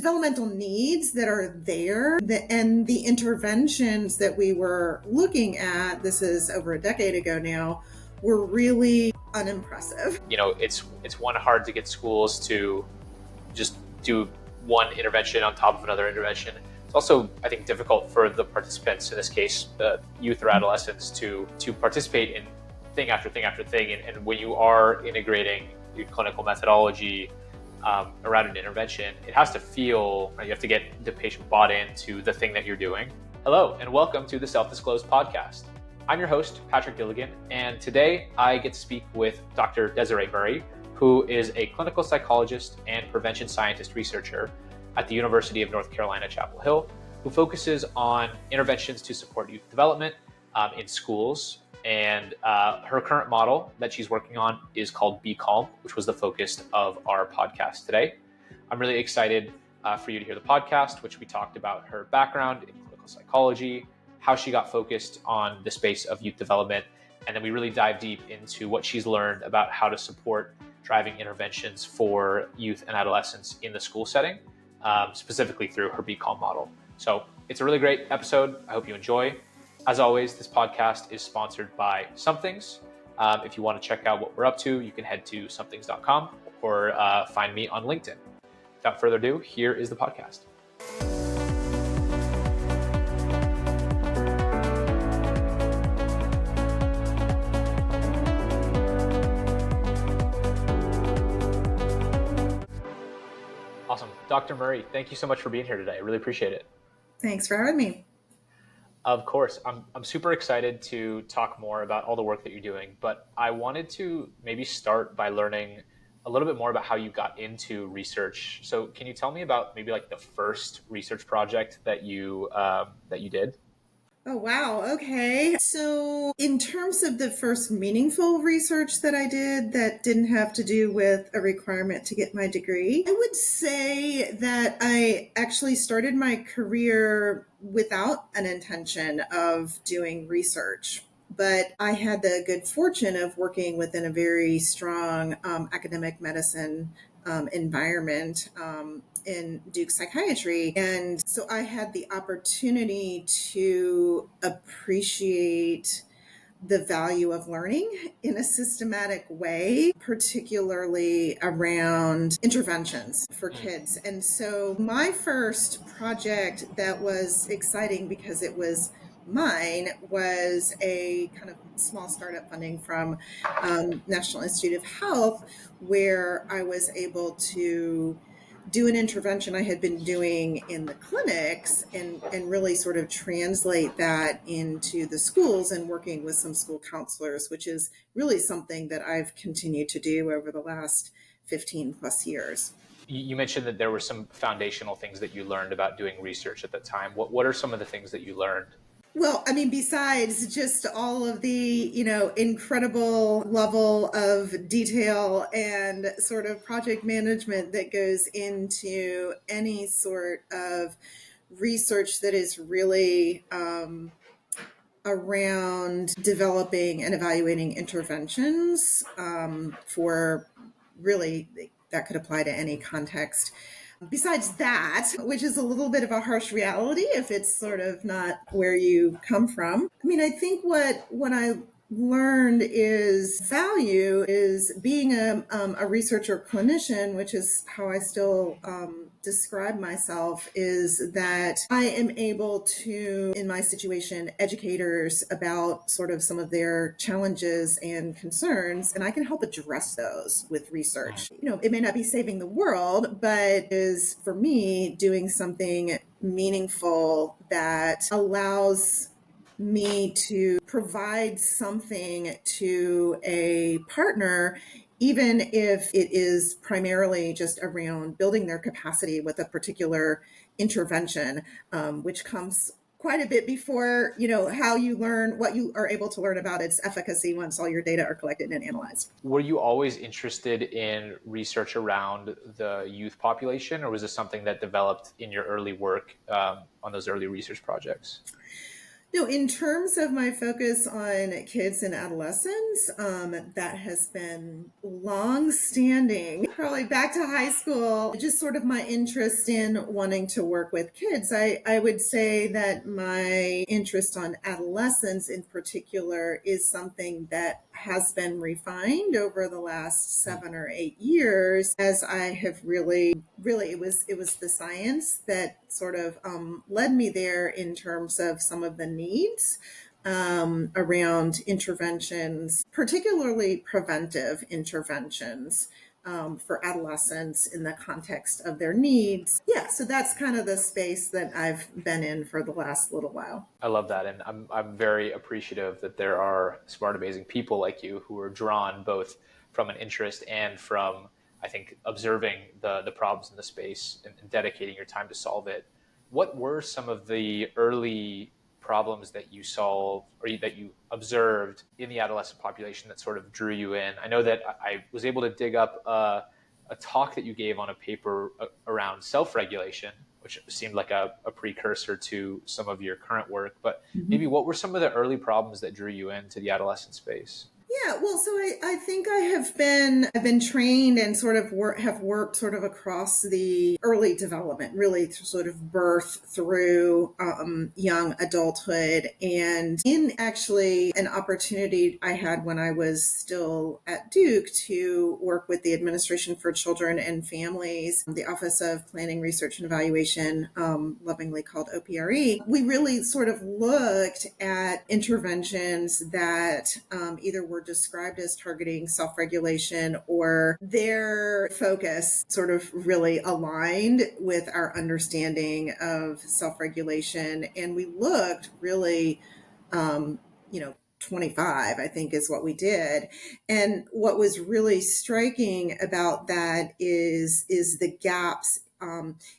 developmental needs that are there, and the interventions that we were looking at, this is over a decade ago now, were really unimpressive. It's one, hard to get schools to just do one intervention on top of another intervention. It's also, I think, difficult for the participants, in this case, the youth or adolescents, to participate in thing after thing after thing. And when you are integrating your clinical methodology around an intervention, it has to feel, you have to get the patient bought into the thing that you're doing. Hello, and welcome to the Self-Disclosed Podcast. I'm your host, Patrick Gilligan, and today I get to speak with Dr. Desiree Murray, who is a clinical psychologist and prevention scientist researcher at the University of North Carolina, Chapel Hill, who focuses on interventions to support youth development in schools. And her current model that she's working on is called Be Calm, which was the focus of our podcast today. I'm really excited for you to hear the podcast, which we talked about her background in clinical psychology, how she got focused on the space of youth development, and then we really dive deep into what she's learned about how to support driving interventions for youth and adolescents in the school setting, specifically through her Be Calm model. So it's a really great episode. I hope you enjoy. As always, this podcast is sponsored by Somethings. If you want to check out what we're up to, you can head to somethings.com or find me on LinkedIn. Without further ado, here is the podcast. Awesome. Dr. Murray, thank you so much for being here today. I really appreciate it. Thanks for having me. Of course. I'm super excited to talk more about all the work that you're doing, but I wanted to maybe start by learning a little bit more about how you got into research. So can you tell me about maybe like the first research project that you did? Oh, wow. Okay. So in terms of the first meaningful research that I did that didn't have to do with a requirement to get my degree, I would say that I actually started my career without an intention of doing research. But I had the good fortune of working within a very strong academic medicine environment in Duke Psychiatry. And so I had the opportunity to appreciate the value of learning in a systematic way, particularly around interventions for kids. And so my first project that was exciting because it was mine was a kind of small startup funding from National Institute of Health, where I was able to do an intervention I had been doing in the clinics and really sort of translate that into the schools and working with some school counselors, which is really something that I've continued to do over the last 15 plus years. You mentioned that there were some foundational things that you learned about doing research at the time. What are some of the things that you learned? Well, I mean, besides just all of the, incredible level of detail and sort of project management that goes into any sort of research that is really around developing and evaluating interventions for really, that could apply to any context. Besides that, which is a little bit of a harsh reality if it's sort of not where you come from. I mean, I think what I learned is value is being a researcher clinician, which is how I still describe myself, is that I am able to, in my situation, educators about sort of some of their challenges and concerns, and I can help address those with research. It may not be saving the world, but is, for me, doing something meaningful that allows me to provide something to a partner, even if it is primarily just around building their capacity with a particular intervention, which comes quite a bit before, how you learn what you are able to learn about its efficacy once all your data are collected and analyzed. Were you always interested in research around the youth population, or was this something that developed in your early work on those early research projects? No, in terms of my focus on kids and adolescents, that has been long-standing, probably back to high school, just sort of my interest in wanting to work with kids. I would say that my interest on adolescents in particular is something that has been refined over the last 7 or 8 years as I have really it was the science that sort of led me there in terms of some of the needs around interventions, particularly preventive interventions for adolescents in the context of their needs. Yeah, so that's kind of the space that I've been in for the last little while. I love that, and I'm very appreciative that there are smart, amazing people like you who are drawn both from an interest and from, I think, observing the problems in the space and dedicating your time to solve it. What were some of the early problems that you solved or that you observed in the adolescent population that sort of drew you in? I know that I was able to dig up a talk that you gave on a paper around self-regulation, which seemed like a precursor to some of your current work. But maybe what were some of the early problems that drew you into the adolescent space? Yeah, well, so I think I've been trained and sort of have worked sort of across the early development, really to sort of birth through young adulthood, and in actually an opportunity I had when I was still at Duke to work with the Administration for Children and Families, the Office of Planning, Research, and Evaluation, lovingly called OPRE. We really sort of looked at interventions that either were described as targeting self-regulation or their focus sort of really aligned with our understanding of self-regulation. And we looked really, um, 25, I think is what we did. And what was really striking about that is the gaps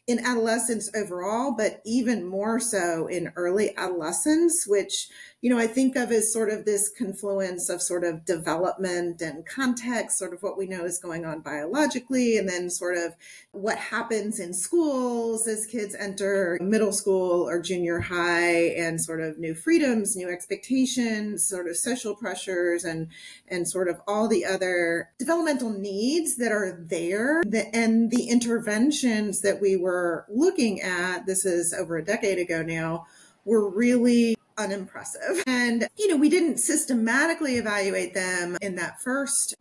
in adolescence overall, but even more so in early adolescence, which, I think of as sort of this confluence of sort of development and context, sort of what we know is going on biologically, and then sort of what happens in schools as kids enter middle school or junior high, and sort of new freedoms, new expectations, sort of social pressures, and sort of all the other developmental needs that are there. And the interventions that we were looking at, this is over a decade ago now, were really unimpressive. And, we didn't systematically evaluate them in that first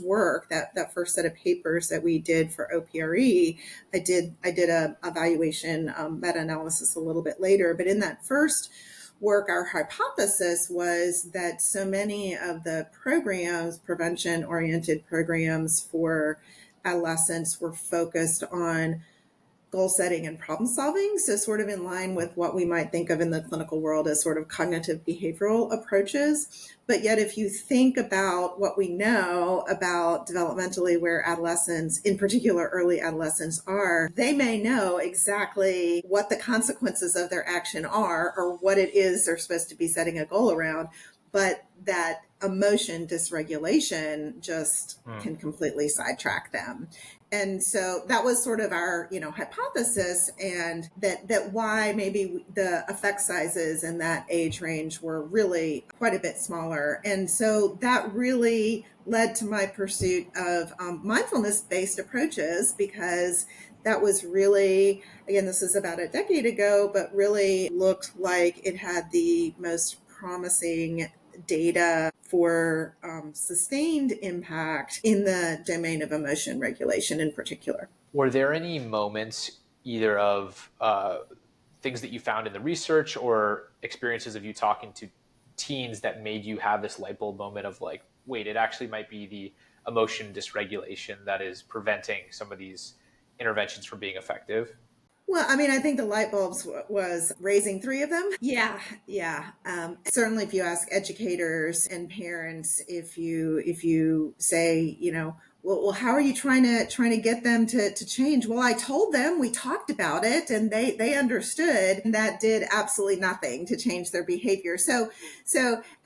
work, that first set of papers that we did for OPRE. I did a evaluation, meta-analysis a little bit later, but in that first work, our hypothesis was that so many of the programs, prevention-oriented programs for adolescents, were focused on goal setting and problem solving. So sort of in line with what we might think of in the clinical world as sort of cognitive behavioral approaches. But yet, if you think about what we know about developmentally where adolescents, in particular early adolescents, are, they may know exactly what the consequences of their action are or what it is they're supposed to be setting a goal around. But that emotion dysregulation just can completely sidetrack them. And so that was sort of our, hypothesis, and that why maybe the effect sizes in that age range were really quite a bit smaller. And so that really led to my pursuit of mindfulness-based approaches, because that was really, again, this is about a decade ago, but really looked like it had the most promising data for sustained impact in the domain of emotion regulation in particular. Were there any moments either of things that you found in the research or experiences of you talking to teens that made you have this light bulb moment of like, wait, it actually might be the emotion dysregulation that is preventing some of these interventions from being effective? Well, I mean, I think the light bulbs was raising three of them. Yeah. Certainly, if you ask educators and parents, if you say, well, how are you trying to get them to change? Well, I told them, we talked about it, and they understood, and that did absolutely nothing to change their behavior. So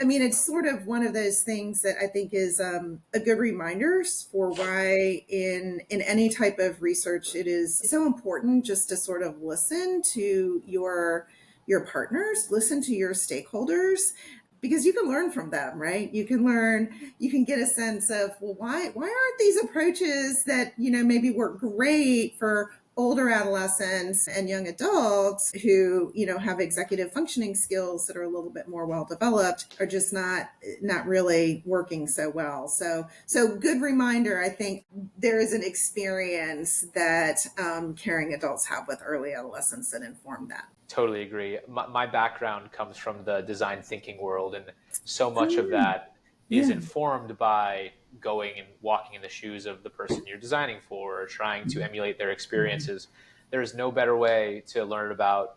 I mean, it's sort of one of those things that I think is a good reminder for why in any type of research it is so important just to sort of listen to your your partners, listen to your stakeholders, because you can learn from them, right? You can get a sense of, well, why aren't these approaches that, maybe work great for older adolescents and young adults who, have executive functioning skills that are a little bit more well developed, are just not really working so well. So good reminder. I think there is an experience that caring adults have with early adolescents that inform that. Totally agree. My background comes from the design thinking world, and so much of that is informed by going and walking in the shoes of the person you're designing for, or trying to emulate their experiences. There is no better way to learn about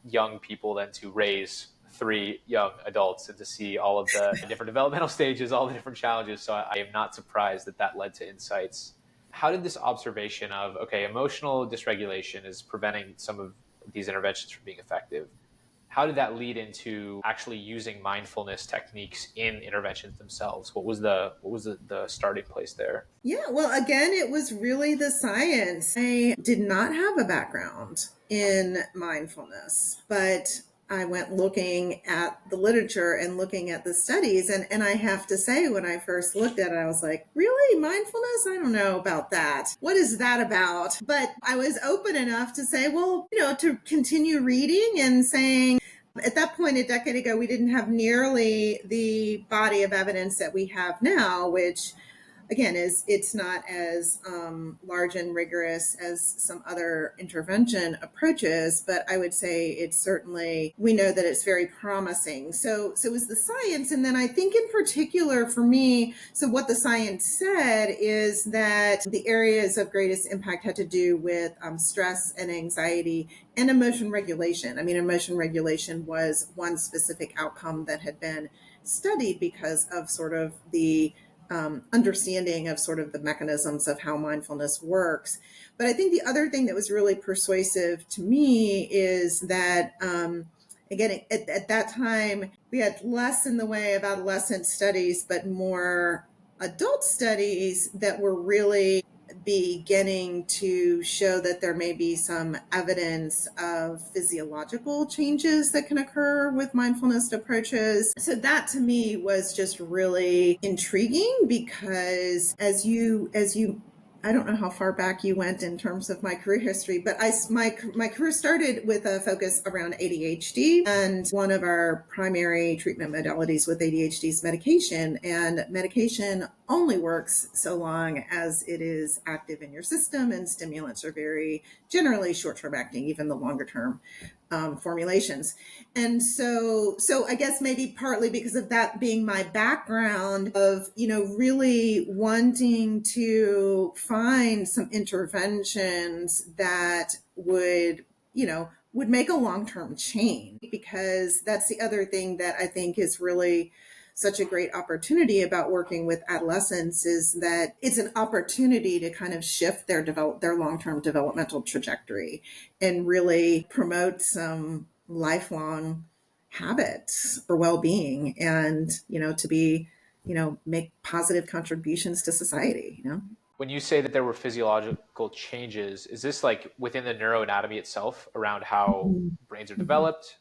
young people than to raise 3 young adults and to see all of the different developmental stages, all the different challenges. So I am not surprised that led to insights. How did this observation of, okay, emotional dysregulation is preventing some of these interventions from being effective, how did that lead into actually using mindfulness techniques in interventions themselves? What was the starting place there? Yeah, well, again, it was really the science. I did not have a background in mindfulness, but I went looking at the literature and looking at the studies. And I have to say, when I first looked at it, I was like, really? Mindfulness? I don't know about that. What is that about? But I was open enough to say, well, to continue reading and saying, at that point, a decade ago, we didn't have nearly the body of evidence that we have now, which, again, it's not as large and rigorous as some other intervention approaches, but I would say it's certainly, we know that it's very promising. So it was the science. And then I think in particular for me, so what the science said is that the areas of greatest impact had to do with stress and anxiety and emotion regulation. I mean, emotion regulation was one specific outcome that had been studied because of sort of the understanding of sort of the mechanisms of how mindfulness works. But I think the other thing that was really persuasive to me is that, again, at that time, we had less in the way of adolescent studies, but more adult studies that were really beginning to show that there may be some evidence of physiological changes that can occur with mindfulness approaches. So that to me was just really intriguing, because as you I don't know how far back you went in terms of my career history, but my career started with a focus around ADHD, and one of our primary treatment modalities with ADHD is medication, and medication only works so long as it is active in your system, and stimulants are very generally short-term acting, even the longer-term formulations. And so I guess maybe partly because of that being my background of, really wanting to find some interventions that would make a long-term change, because that's the other thing that I think is really such a great opportunity about working with adolescents, is that it's an opportunity to kind of shift their long-term developmental trajectory and really promote some lifelong habits for well-being, and to be make positive contributions to society. When you say that there were physiological changes, is this like within the neuroanatomy itself around how brains are developed?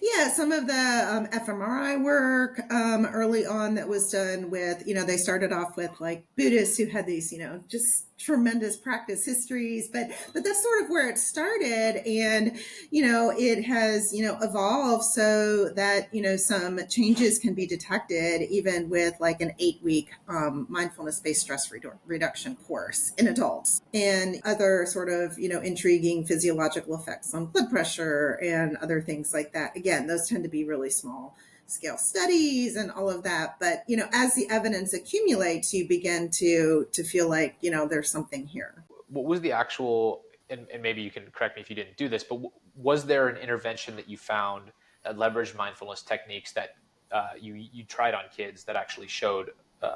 Yeah, some of the fMRI work early on that was done with, they started off with like Buddhists who had these, just tremendous practice histories, but that's sort of where it started. And, it has, evolved so that, some changes can be detected even with like an 8-week mindfulness-based stress reduction course in adults, and other sort of, intriguing physiological effects on blood pressure and other things like that. Again, those tend to be really small scale studies and all of that. But, as the evidence accumulates, you begin to feel like, there's something here. What was the actual, and maybe you can correct me if you didn't do this, but was there an intervention that you found that leveraged mindfulness techniques that you tried on kids that actually showed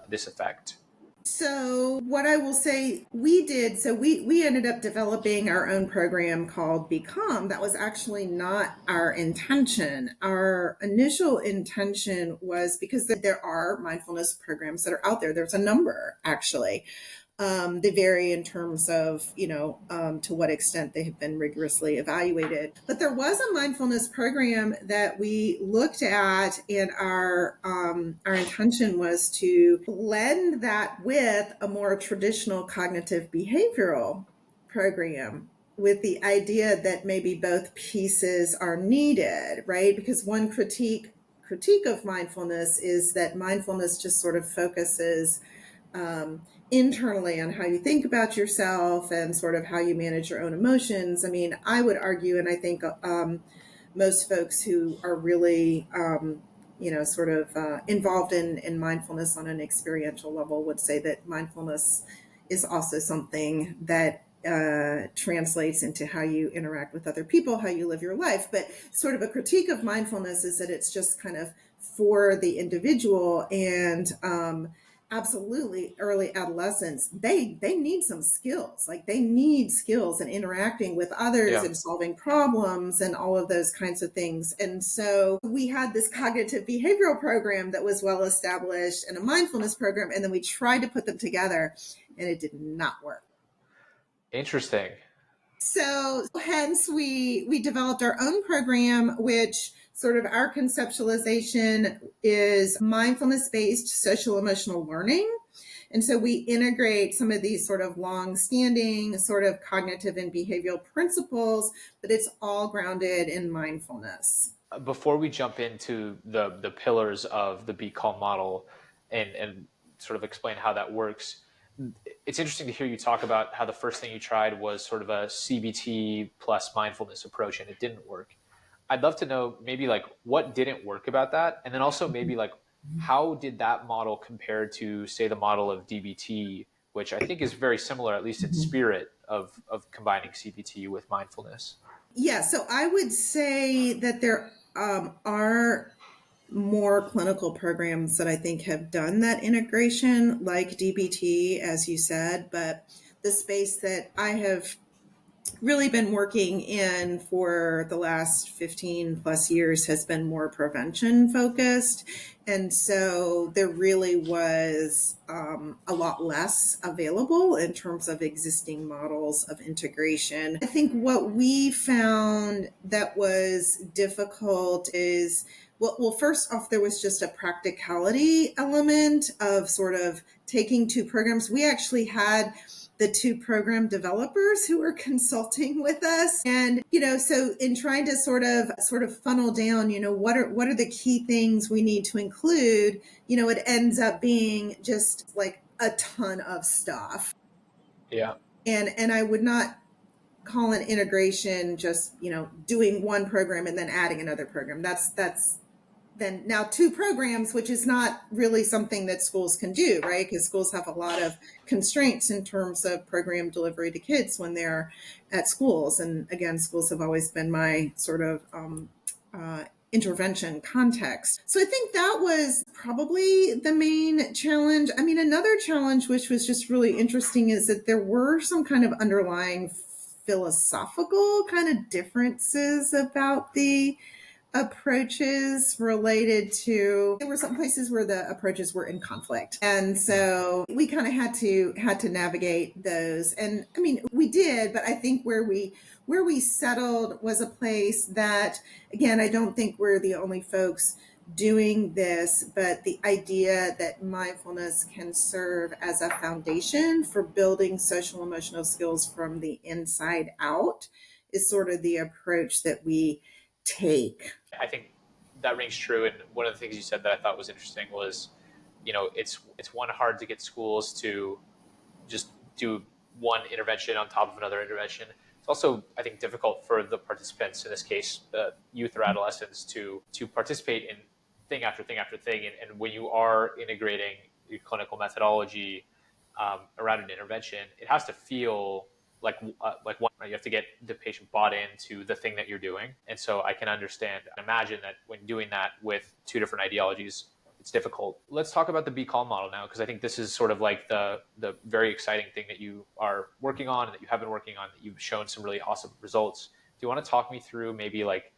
this effect? So what I will say we did, so we ended up developing our own program called Become. That was actually not our intention. Our initial intention was because there are mindfulness programs that are out there. There's a number, actually. They vary in terms of, to what extent they have been rigorously evaluated. But there was a mindfulness program that we looked at, and our intention was to blend that with a more traditional cognitive behavioral program, with the idea that maybe both pieces are needed, right? Because one critique of mindfulness is that mindfulness just sort of focuses internally on how you think about yourself and sort of how you manage your own emotions. I mean, I would argue, and I think most folks who are really, involved in mindfulness on an experiential level would say that mindfulness is also something that translates into how you interact with other people, how you live your life. But sort of a critique of mindfulness is that it's just kind of for the individual. And absolutely, early adolescents, they need some skills. Like, they need skills in interacting with others Yeah. and solving problems and all of those kinds of things. And so we had this cognitive behavioral program that was well established, and a mindfulness program, and then we tried to put them together, and it did not work. Interesting. So hence we developed our own program, which sort of our conceptualization is mindfulness-based social emotional learning. And so we integrate some of these sort of long-standing sort of cognitive and behavioral principles, but it's all grounded in mindfulness. Before we jump into the pillars of the Be Calm model and sort of explain how that works, it's interesting to hear you talk about how the first thing you tried was sort of a CBT plus mindfulness approach, and it didn't work. I'd love to know maybe like what didn't work about that, and then also maybe like how did that model compare to, say, the model of DBT, which I think is very similar, at least in spirit, of combining CBT with mindfulness. Yeah, so I would say that there are more clinical programs that I think have done that integration, like DBT, as you said, but the space that I have really been working in for the last 15 plus years has been more prevention focused. And so there really was a lot less available in terms of existing models of integration. I think what we found that was difficult is, well, first off, there was just a practicality element of sort of taking two programs. We actually had the two program developers who were consulting with us. And, so in trying to sort of funnel down, what are the key things we need to include, it ends up being just like a ton of stuff. Yeah. And I would not call an integration just, doing one program and then adding another program. That's then now two programs, which is not really something that schools can do, right? Because schools have a lot of constraints in terms of program delivery to kids when they're at schools. And again, schools have always been my sort of intervention context. So I think that was probably the main challenge. I mean, another challenge, which was just really interesting, is that there were some kind of underlying philosophical kind of differences about the approaches related to, there were some places where the approaches were in conflict, and so we kind of had to navigate those. And I mean, we did, but I think where we settled was a place that, again, I don't think we're the only folks doing this, but the idea that mindfulness can serve as a foundation for building social emotional skills from the inside out is sort of the approach that we take. I think that rings true. And one of the things you said that I thought was interesting was, it's one, hard to get schools to just do one intervention on top of another intervention. It's also, I think, difficult for the participants, in this case, the youth or adolescents, to participate in thing after thing after thing. And when you are integrating your clinical methodology around an intervention, it has to feel like one, you have to get the patient bought into the thing that you're doing. And so I can imagine that when doing that with two different ideologies, it's difficult. Let's talk about the Be Calm model now, because I think this is sort of like the very exciting thing that you are working on and that you have been working on, that you've shown some really awesome results. Do you want to talk me through maybe like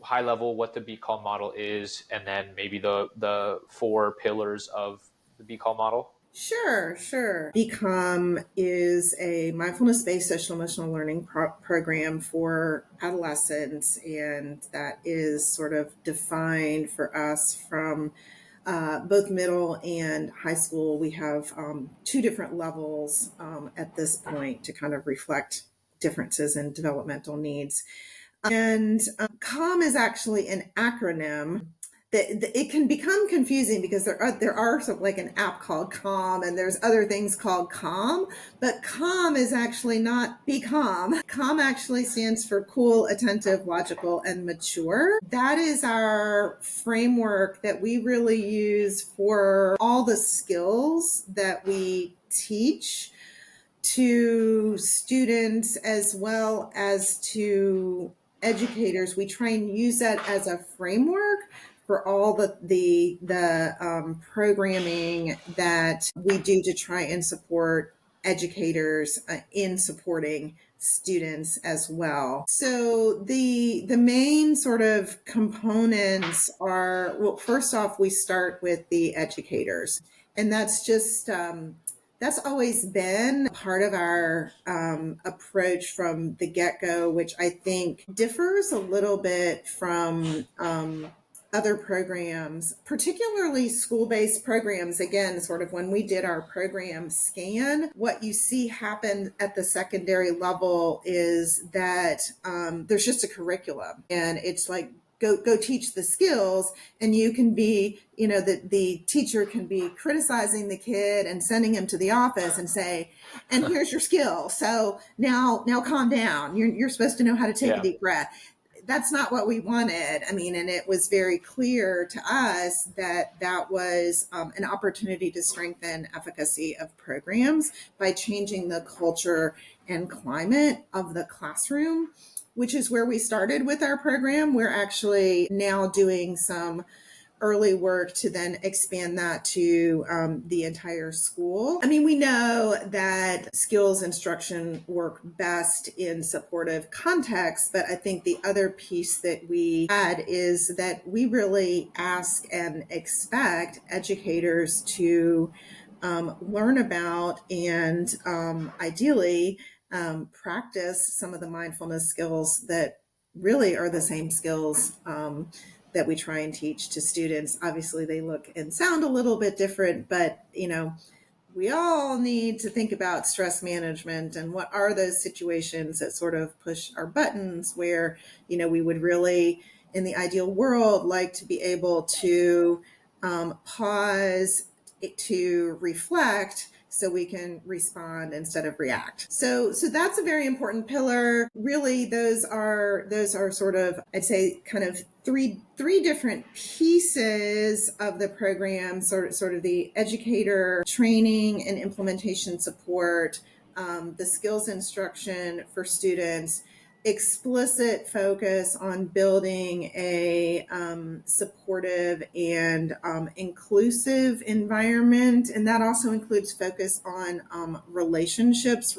high level what the Be Calm model is, and then maybe the four pillars of the Be Calm model? Sure. Become is a mindfulness-based social emotional learning program for adolescents, and that is sort of defined for us from both middle and high school. We have two different levels at this point to kind of reflect differences in developmental needs. And CALM is actually an acronym. It can become confusing because there are some, like an app called Calm, and there's other things called Calm, but Calm is actually not be calm. Calm actually stands for cool, attentive, logical, and mature. That is our framework that we really use for all the skills that we teach to students as well as to educators. We try and use that as a framework for all the programming that we do to try and support educators in supporting students as well. So the main sort of components are, well, first off, we start with the educators, and that's just that's always been part of our approach from the get-go, which I think differs a little bit from other programs, particularly school-based programs. Again, sort of when we did our program scan, what you see happen at the secondary level is that there's just a curriculum, and it's like, go teach the skills, and you can be, the teacher can be criticizing the kid and sending him to the office and say, and here's your skill. So now calm down. You're supposed to know how to take a deep breath. That's not what we wanted. I mean, and it was very clear to us that that was an opportunity to strengthen efficacy of programs by changing the culture and climate of the classroom, which is where we started with our program. We're actually now doing some early work to then expand that to the entire school. I mean, we know that skills instruction work best in supportive contexts, but I think the other piece that we add is that we really ask and expect educators to learn about and ideally practice some of the mindfulness skills that really are the same skills that we try and teach to students. Obviously, they look and sound a little bit different, but we all need to think about stress management and what are those situations that sort of push our buttons where, we would really, in the ideal world, like to be able to pause, to reflect, so we can respond instead of react. So that's a very important pillar. Really, those are sort of, I'd say, kind of three different pieces of the program, sort of the educator training and implementation support, the skills instruction for students, explicit focus on building a supportive and inclusive environment. And that also includes focus on relationships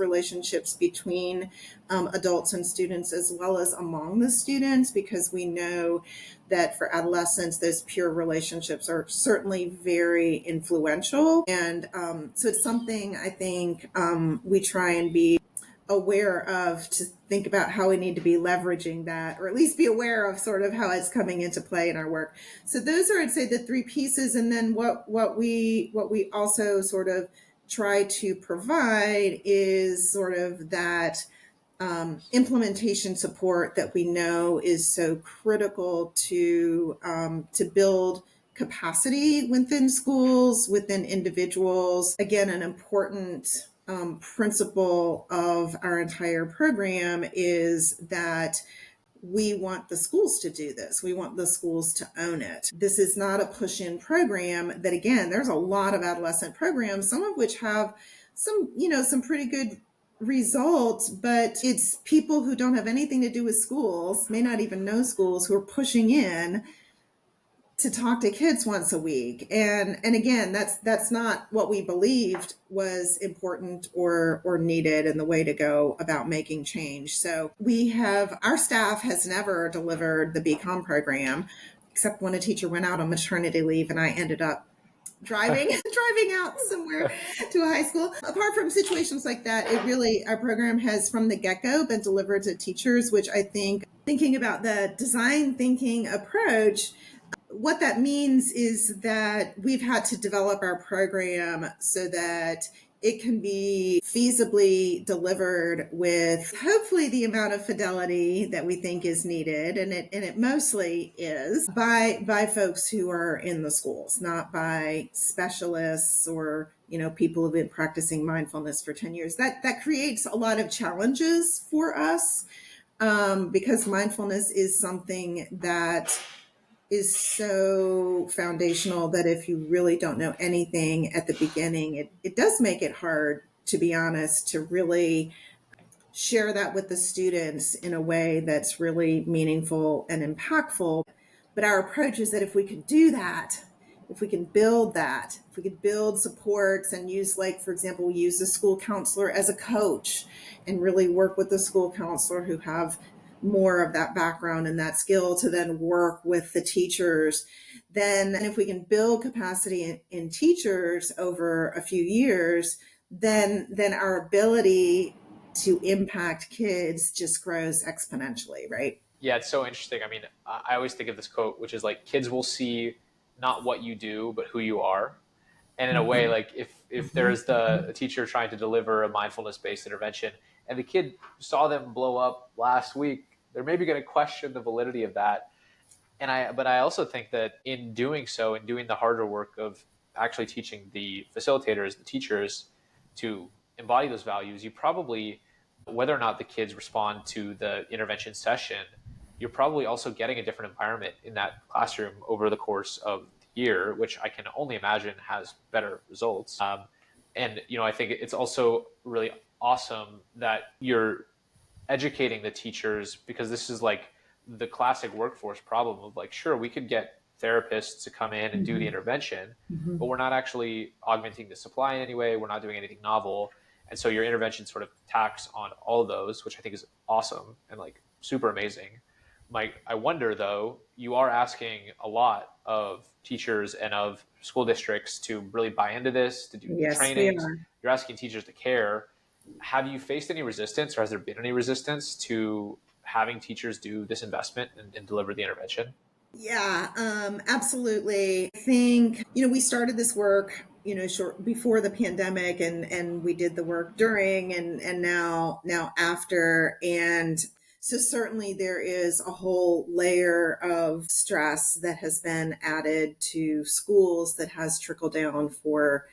between adults and students, as well as among the students, because we know that for adolescents, those peer relationships are certainly very influential. And so it's something I think we try and be aware of, to think about how we need to be leveraging that, or at least be aware of sort of how it's coming into play in our work. So those are, I'd say, the three pieces. And then what we also sort of try to provide is sort of that implementation support that we know is so critical to build capacity within schools, within individuals. Again, an important principle of our entire program is that we want the schools to do this. We want the schools to own it. This is not a push-in program that, again, there's a lot of adolescent programs, some of which have some pretty good results, but it's people who don't have anything to do with schools, may not even know schools, who are pushing in to talk to kids once a week. And again, that's not what we believed was important or needed and the way to go about making change. So our staff has never delivered the BCom program, except when a teacher went out on maternity leave and I ended up driving out somewhere to a high school. Apart from situations like that, our program has from the get-go been delivered to teachers, which I think, thinking about the design thinking approach, what that means is that we've had to develop our program so that it can be feasibly delivered with hopefully the amount of fidelity that we think is needed, and it mostly is by folks who are in the schools, not by specialists or people who've been practicing mindfulness for 10 years. That creates a lot of challenges for us, because mindfulness is something that is so foundational that if you really don't know anything at the beginning, it does make it hard, to be honest, to really share that with the students in a way that's really meaningful and impactful. But our approach is that if we can do that, if we can build that, if we could build supports and use, like, for example, we use the school counselor as a coach and really work with the school counselor who have more of that background and that skill to then work with the teachers. Then, and if we can build capacity in teachers over a few years, then our ability to impact kids just grows exponentially, right? Yeah, it's so interesting. I mean, I always think of this quote, which is like, kids will see not what you do, but who you are. And in a way, like if there's a teacher trying to deliver a mindfulness-based intervention and the kid saw them blow up last week, they're maybe going to question the validity of that. But I also think that in doing so, in doing the harder work of actually teaching the facilitators, the teachers, to embody those values, you probably, whether or not the kids respond to the intervention session, you're probably also getting a different environment in that classroom over the course of the year, which I can only imagine has better results. And I think it's also really awesome that you're educating the teachers, because this is like the classic workforce problem of like, sure, we could get therapists to come in and do the intervention, but we're not actually augmenting the supply in any way. We're not doing anything novel. And so your intervention sort of tacks on all of those, which I think is awesome and like super amazing. Mike, I wonder though, you are asking a lot of teachers and of school districts to really buy into this, to do trainings. You're asking teachers to care. Have you faced any resistance, or has there been any resistance to having teachers do this investment and deliver the intervention? Yeah, absolutely. I think, we started this work, short before the pandemic, and we did the work during and now after. And so certainly there is a whole layer of stress that has been added to schools that has trickled down for,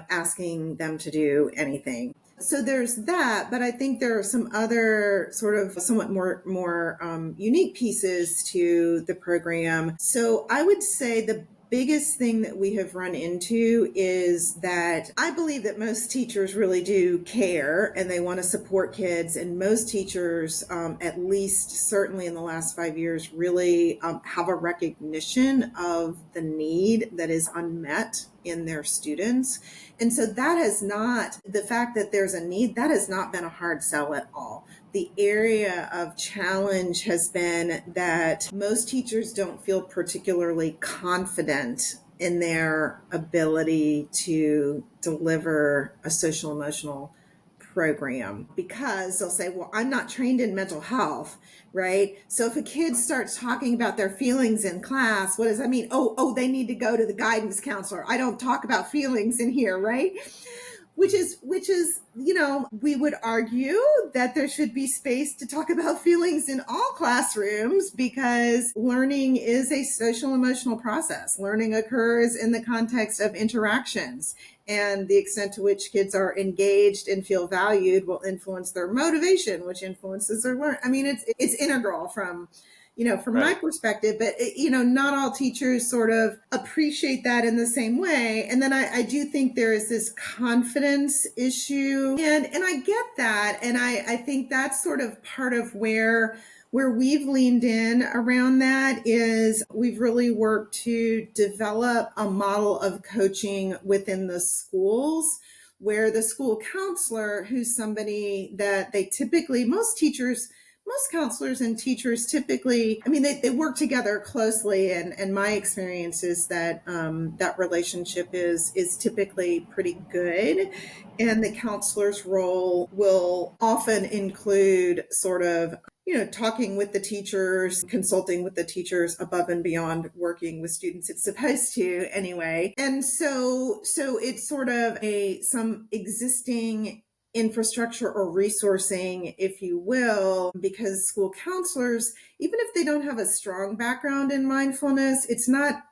asking them to do anything. So there's that, but I think there are some other sort of somewhat more unique pieces to the program. So I would say the biggest thing that we have run into is that I believe that most teachers really do care and they want to support kids, and most teachers, at least certainly in the last 5 years, really have a recognition of the need that is unmet in their students. And so that has not, the fact that there's a need, that has not been a hard sell at all. The area of challenge has been that most teachers don't feel particularly confident in their ability to deliver a social emotional program, because they'll say, well, I'm not trained in mental health, right? So if a kid starts talking about their feelings in class, what does that mean? Oh, they need to go to the guidance counselor. I don't talk about feelings in here, right? Which is, we would argue that there should be space to talk about feelings in all classrooms, because learning is a social emotional process. Learning occurs in the context of interactions, and the extent to which kids are engaged and feel valued will influence their motivation, which influences their learn. I mean, it's integral from my perspective, but not all teachers sort of appreciate that in the same way. And then I do think there is this confidence issue, and I get that. And I think that's sort of part of where we've leaned in around that is we've really worked to develop a model of coaching within the schools, where the school counselor, who's somebody that most teachers most counselors and teachers typically, I mean, they work together closely, and my experience is that that relationship is typically pretty good. And the counselor's role will often include sort of, talking with the teachers, consulting with the teachers above and beyond working with students. It's supposed to anyway. And so it's sort of some existing infrastructure or resourcing, if you will, because school counselors, even if they don't have a strong background in mindfulness, it's not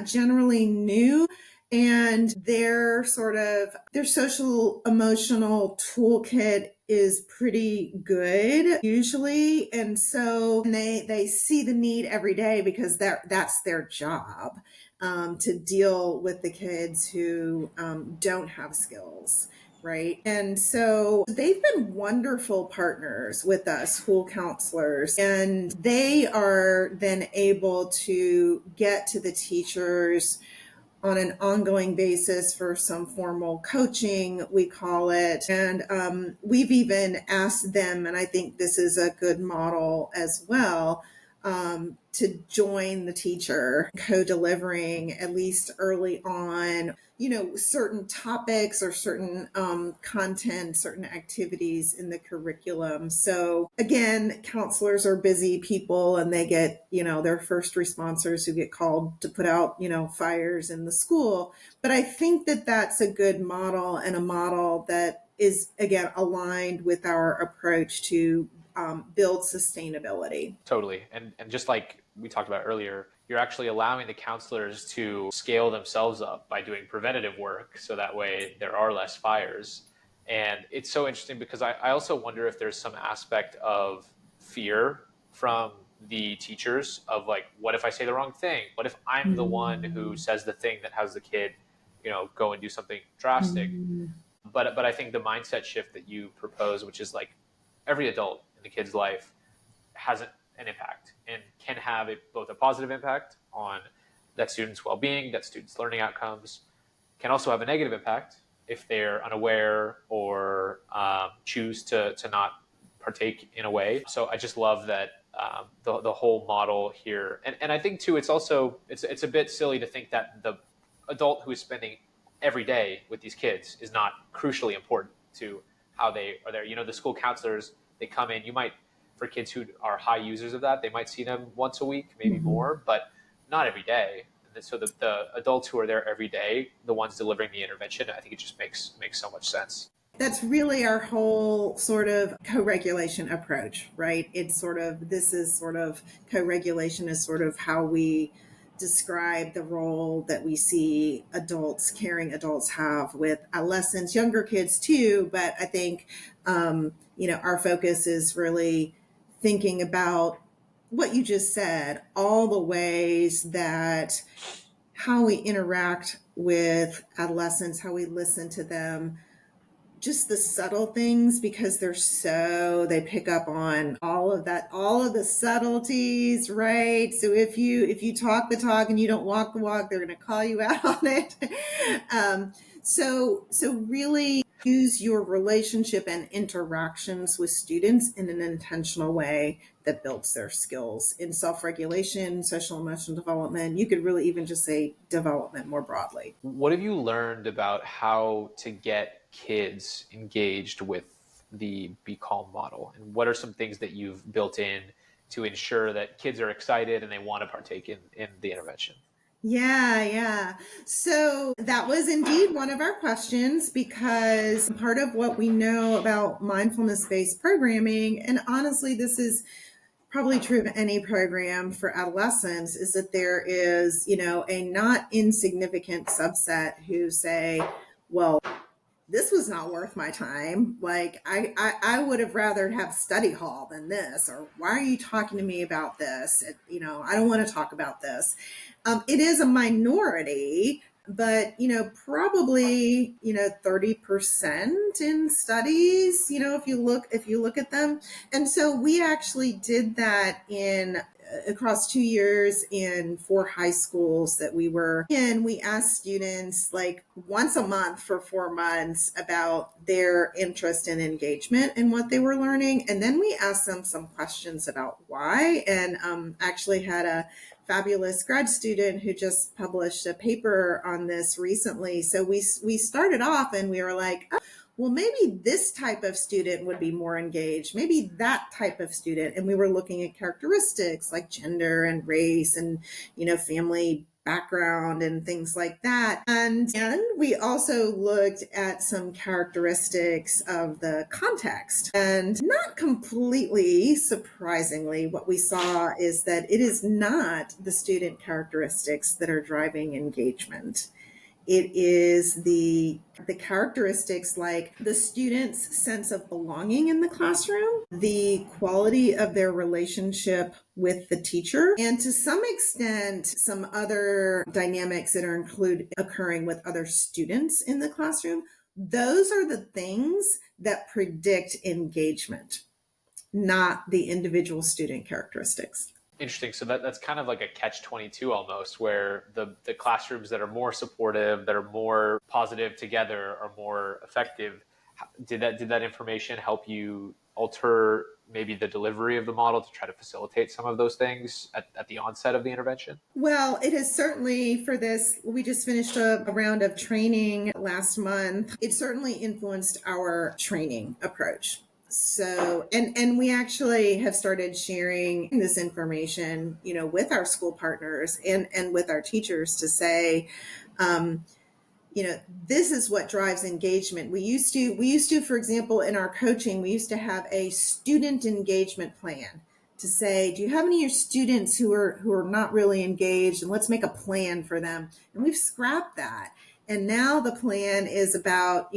generally new. And their social emotional toolkit is pretty good usually. And so they see the need every day because that's their job, to deal with the kids who don't have skills. Right. And so they've been wonderful partners with us, school counselors, and they are then able to get to the teachers on an ongoing basis for some formal coaching, we call it. And we've even asked them, and I think this is a good model as well, to join the teacher, co-delivering at least early on, certain topics or certain content, certain activities in the curriculum. So again, counselors are busy people, and they get, their first responders who get called to put out, fires in the school. But I think that that's a good model, and a model that is, again, aligned with our approach to build sustainability. Totally. And just like we talked about earlier, you're actually allowing the counselors to scale themselves up by doing preventative work, so that way there are less fires. And it's so interesting because I also wonder if there's some aspect of fear from the teachers of like, what if I say the wrong thing? What if I'm the one who says the thing that has the kid, go and do something drastic? But I think the mindset shift that you propose, which is like every adult in the kid's life has an impact and can have both a positive impact on that student's well-being, that student's learning outcomes, can also have a negative impact if they're unaware or choose to not partake in a way. So I just love that the whole model here. And I think too, it's a bit silly to think that the adult who is spending every day with these kids is not crucially important to how they are there. The school counselors, they come in, for kids who are high users of that, they might see them once a week, maybe more, but not every day. And so the adults who are there every day, the ones delivering the intervention, I think it just makes so much sense. That's really our whole sort of co-regulation approach, right? Co-regulation is sort of how we describe the role that we see caring adults have with adolescents, younger kids too. But I think, our focus is really thinking about what you just said, all the ways that how we interact with adolescents, how we listen to them, just the subtle things, because they pick up on all of the subtleties, right? So if you talk the talk and you don't walk the walk, they're going to call you out on it. So really use your relationship and interactions with students in an intentional way that builds their skills in self-regulation, social emotional development. You could really even just say development more broadly. What have you learned about how to get kids engaged with the Be Calm model? And what are some things that you've built in to ensure that kids are excited and they want to partake in the intervention? Yeah. So that was indeed one of our questions, because part of what we know about mindfulness-based programming, and honestly, this is probably true of any program for adolescents, is that there is, a not insignificant subset who say, well, this was not worth my time. Like I would have rather have study hall than this, or why are you talking to me about this? I don't want to talk about this. It is a minority, but, probably, 30% in studies, if you look at them. And so we actually did that in across 2 years in 4 high schools that we were in. We asked students like once a month for 4 months about their interest and engagement in what they were learning. And then we asked them some questions about why, and actually had a fabulous grad student who just published a paper on this recently. So we started off and we were like, oh, well, maybe this type of student would be more engaged, maybe that type of student. And we were looking at characteristics like gender and race and, family background and things like that. And we also looked at some characteristics of the context. And not completely surprisingly, what we saw is that it is not the student characteristics that are driving engagement. It is the characteristics like the student's sense of belonging in the classroom, the quality of their relationship with the teacher, and to some extent, some other dynamics that are occurring with other students in the classroom. Those are the things that predict engagement, not the individual student characteristics. Interesting. So that's kind of like a catch-22 almost, where the classrooms that are more supportive, that are more positive together, are more effective. Did that information help you alter maybe the delivery of the model to try to facilitate some of those things at the onset of the intervention? Well, it has certainly, for this, we just finished a round of training last month. It certainly influenced our training approach. So, and we actually have started sharing this information, with our school partners and with our teachers to say, this is what drives engagement. We used to, for example, in our coaching, we used to have a student engagement plan to say, do you have any of your students who are not really engaged, and let's make a plan for them. And we've scrapped that. And now the plan is about,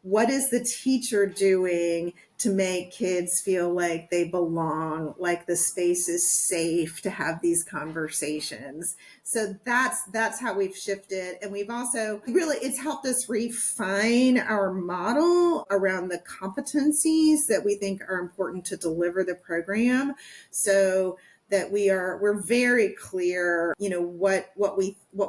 what is the teacher doing to make kids feel like they belong, like the space is safe to have these conversations. So that's how we've shifted. And we've also it's helped us refine our model around the competencies that we think are important to deliver the program. So that we're very clear, what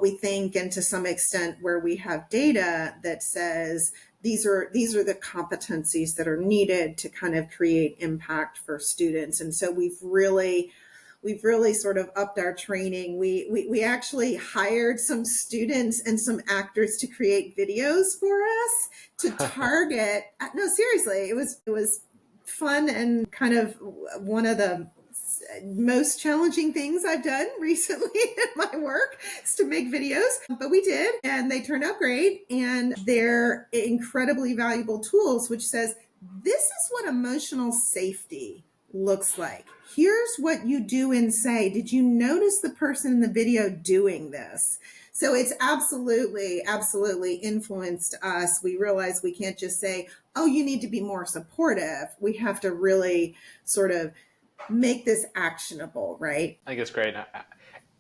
we think, and to some extent where we have data that says these are the competencies that are needed to kind of create impact for students. And so we've really sort of upped our training. We actually hired some students and some actors to create videos for us to target. No, seriously, it was fun and kind of one of the most challenging things I've done recently in my work is to make videos, but we did, and they turned out great, and they're incredibly valuable tools, which says, this is what emotional safety looks like. Here's what you do and say. Did you notice the person in the video doing this? So it's absolutely influenced us. We realize we can't just say, oh, you need to be more supportive. We have to really sort of make this actionable, right? I think it's great.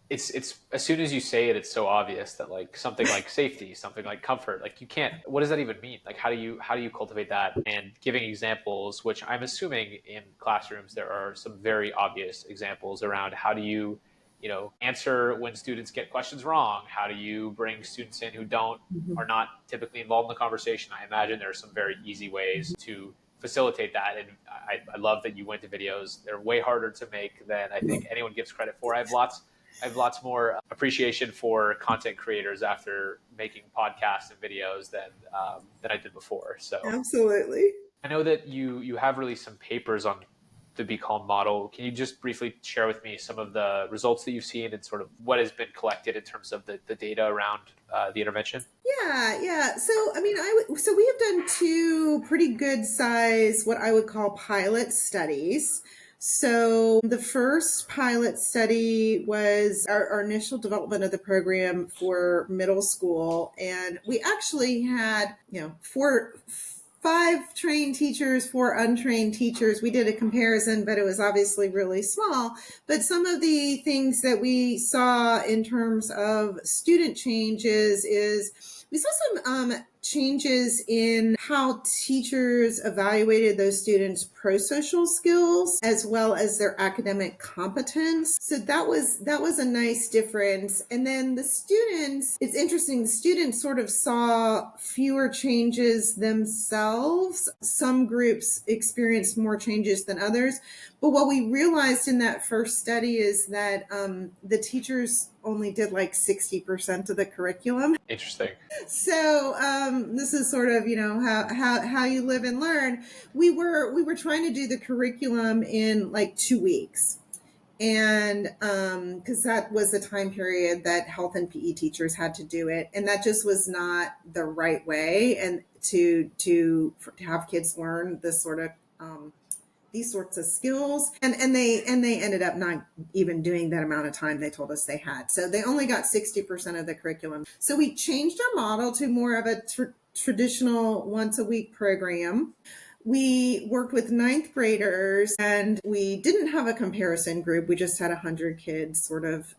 It's as soon as you say it, it's so obvious that like something like safety, something like comfort, like you can't, what does that even mean? Like how do you cultivate that? And giving examples, which I'm assuming in classrooms there are some very obvious examples around how do you answer when students get questions wrong? How do you bring students in who are not typically involved in the conversation? I imagine there are some very easy ways to facilitate that. And I love that you went to videos. They're way harder to make than I think anyone gives credit for. I have lots more appreciation for content creators after making podcasts and videos than I did before. So absolutely. I know that you have released some papers on the Be Calm model. Can you just briefly share with me some of the results that you've seen and sort of what has been collected in terms of the data around the intervention? Yeah. So, so we have done 2 pretty good size, what I would call pilot studies. So the first pilot study was our initial development of the program for middle school. And we actually had, 5 trained teachers, 4 untrained teachers. We did a comparison, but it was obviously really small. But some of the things that we saw in terms of student changes is we saw some changes in how teachers evaluated those students' pro-social skills as well as their academic competence. So that was a nice difference. And then the students, it's interesting, the students sort of saw fewer changes themselves. Some groups experienced more changes than others. But what we realized in that first study is that the teachers only did like 60% of the curriculum. Interesting. So this is sort of, how you live and learn. We were trying to do the curriculum in like 2 weeks. And because that was the time period that health and PE teachers had to do it. And that just was not the right way. And to have kids learn this sort of these sorts of skills, and they ended up not even doing that amount of time they told us they had. So they only got 60% of the curriculum. So we changed our model to more of a traditional once a week program. We worked with ninth graders, and we didn't have a comparison group. We just had 100 kids sort of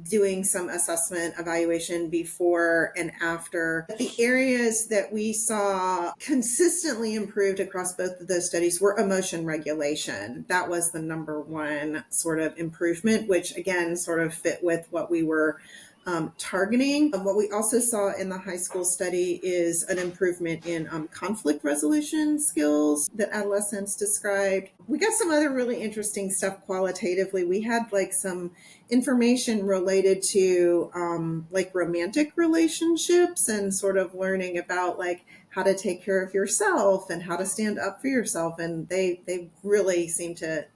doing some assessment evaluation before and after. The areas that we saw consistently improved across both of those studies were emotion regulation. That was the number one sort of improvement, which again sort of fit with what we were targeting. What we also saw in the high school study is an improvement in conflict resolution skills that adolescents described. We got some other really interesting stuff qualitatively. We had like some information related to like romantic relationships and sort of learning about like how to take care of yourself and how to stand up for yourself. And they really seem to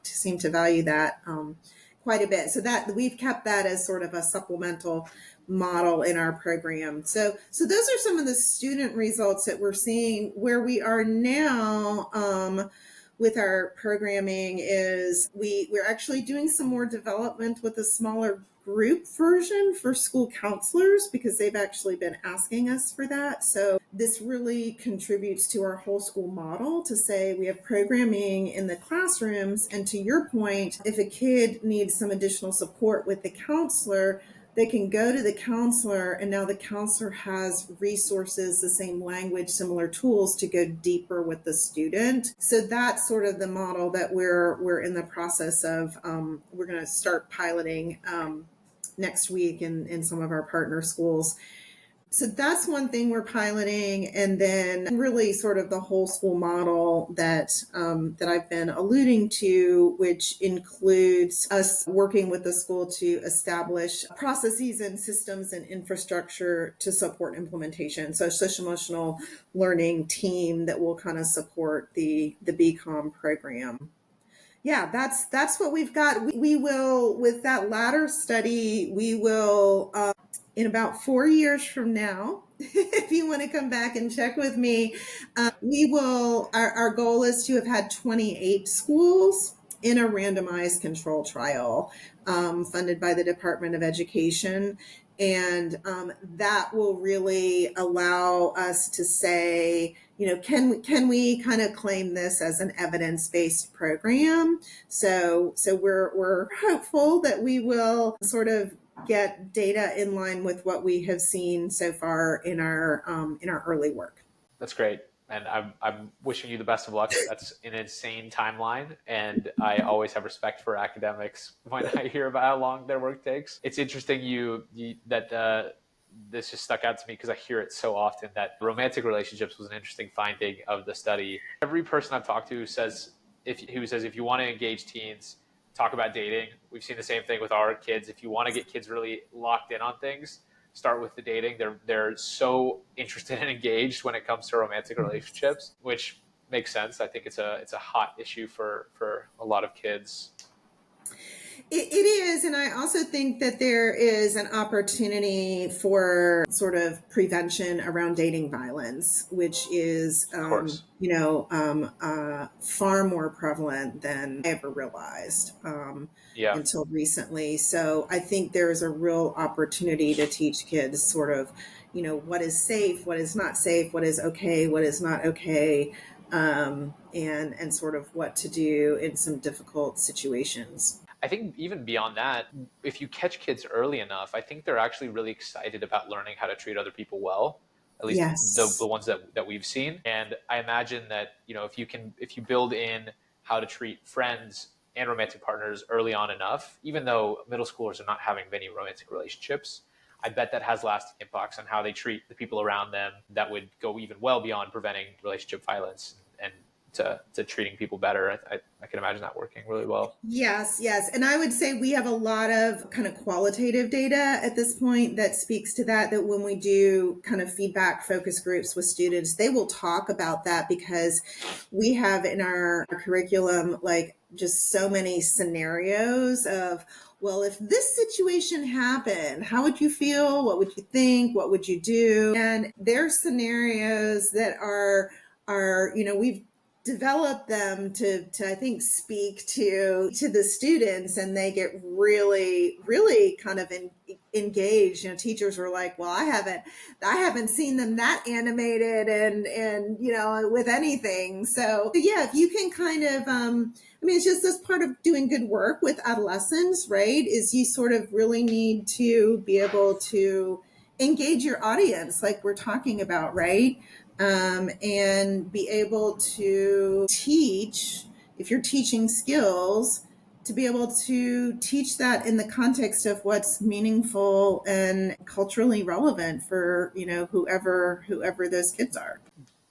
value that quite a bit. So that we've kept that as sort of a supplemental model in our program. So those are some of the student results that we're seeing. Where we are now with our programming is we're actually doing some more development with a smaller group version for school counselors, because they've actually been asking us for that. So this really contributes to our whole school model to say we have programming in the classrooms. And to your point, if a kid needs some additional support with the counselor, they can go to the counselor, and now the counselor has resources, the same language, similar tools to go deeper with the student. So that's sort of the model that we're in the process of. We're going to start piloting next week in some of our partner schools. So that's one thing we're piloting, and then really sort of the whole school model that I've been alluding to, which includes us working with the school to establish processes and systems and infrastructure to support implementation. So social emotional learning team that will kind of support the BCOM program. Yeah, that's what we've got. We will, with that latter study, we will, in about 4 years from now, if you want to come back and check with me, we will, our goal is to have had 28 schools in a randomized control trial funded by the Department of Education. And that will really allow us to say, can we kind of claim this as an evidence-based program? So we're hopeful that we will sort of get data in line with what we have seen so far in our early work. That's great. And I'm wishing you the best of luck. That's an insane timeline. And I always have respect for academics when I hear about how long their work takes. It's interesting that this just stuck out to me because I hear it so often, that romantic relationships was an interesting finding of the study. Every person I've talked to says if you want to engage teens, talk about dating. We've seen the same thing with our kids. If you want to get kids really locked in on things, start with the dating. They're so interested and engaged when it comes to romantic relationships, which makes sense. I think it's a hot issue for a lot of kids. It is. And I also think that there is an opportunity for sort of prevention around dating violence, which is, far more prevalent than I ever realized until recently. So I think there's a real opportunity to teach kids sort of, what is safe, what is not safe, what is okay, what is not okay, and sort of what to do in some difficult situations. I think even beyond that, if you catch kids early enough, I think they're actually really excited about learning how to treat other people well. at least the Yes. ones that we've seen. And I imagine that, if you build in how to treat friends and romantic partners early on enough, even though middle schoolers are not having many romantic relationships, I bet that has lasting impacts on how they treat the people around them that would go even well beyond preventing relationship violence and to treating people better. I can imagine that working really well. Yes, yes. And I would say we have a lot of kind of qualitative data at this point that speaks to that when we do kind of feedback focus groups with students, they will talk about that because we have in our curriculum, like just so many scenarios of, well, if this situation happened, how would you feel? What would you think? What would you do? And there's scenarios that we've develop them to I think speak to the students, and they get really kind of engaged. Teachers were like, well, I haven't seen them that animated and with anything. So yeah, if you can kind of it's just this part of doing good work with adolescents, right, is you sort of really need to be able to engage your audience like we're talking about, right? And be able to teach, if you're teaching skills, to be able to teach that in the context of what's meaningful and culturally relevant for, whoever those kids are.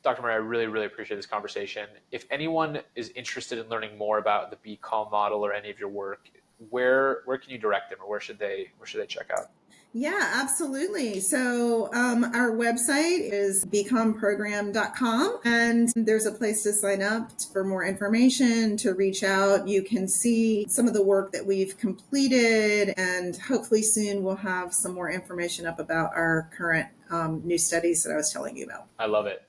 Dr. Murray, I really, really appreciate this conversation. If anyone is interested in learning more about the Be Calm model or any of your work, where can you direct them, or where should they check out? Yeah, absolutely. So our website is becomprogram.com, and there's a place to sign up for more information, to reach out. You can see some of the work that we've completed, and hopefully soon we'll have some more information up about our current new studies that I was telling you about. I love it.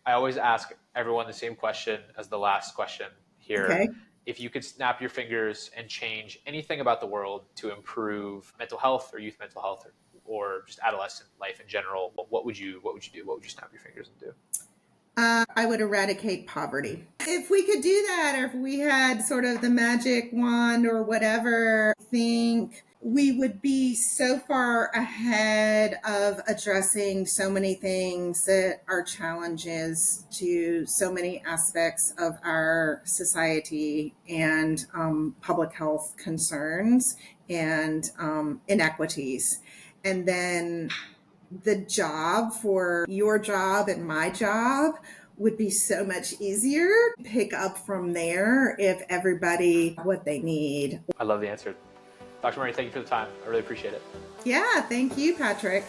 I always ask everyone the same question as the last question here. Okay. If you could snap your fingers and change anything about the world to improve mental health or youth mental health or just adolescent life in general, what would you do? What would you snap your fingers and do? I would eradicate poverty. If we could do that, or if we had sort of the magic wand or whatever, I think we would be so far ahead of addressing so many things that are challenges to so many aspects of our society and public health concerns and inequities. And then the job for your job and my job would be so much easier. Pick up from there if everybody what they need. I love the answer. Dr. Murray, thank you for the time. I really appreciate it. Yeah, thank you, Patrick.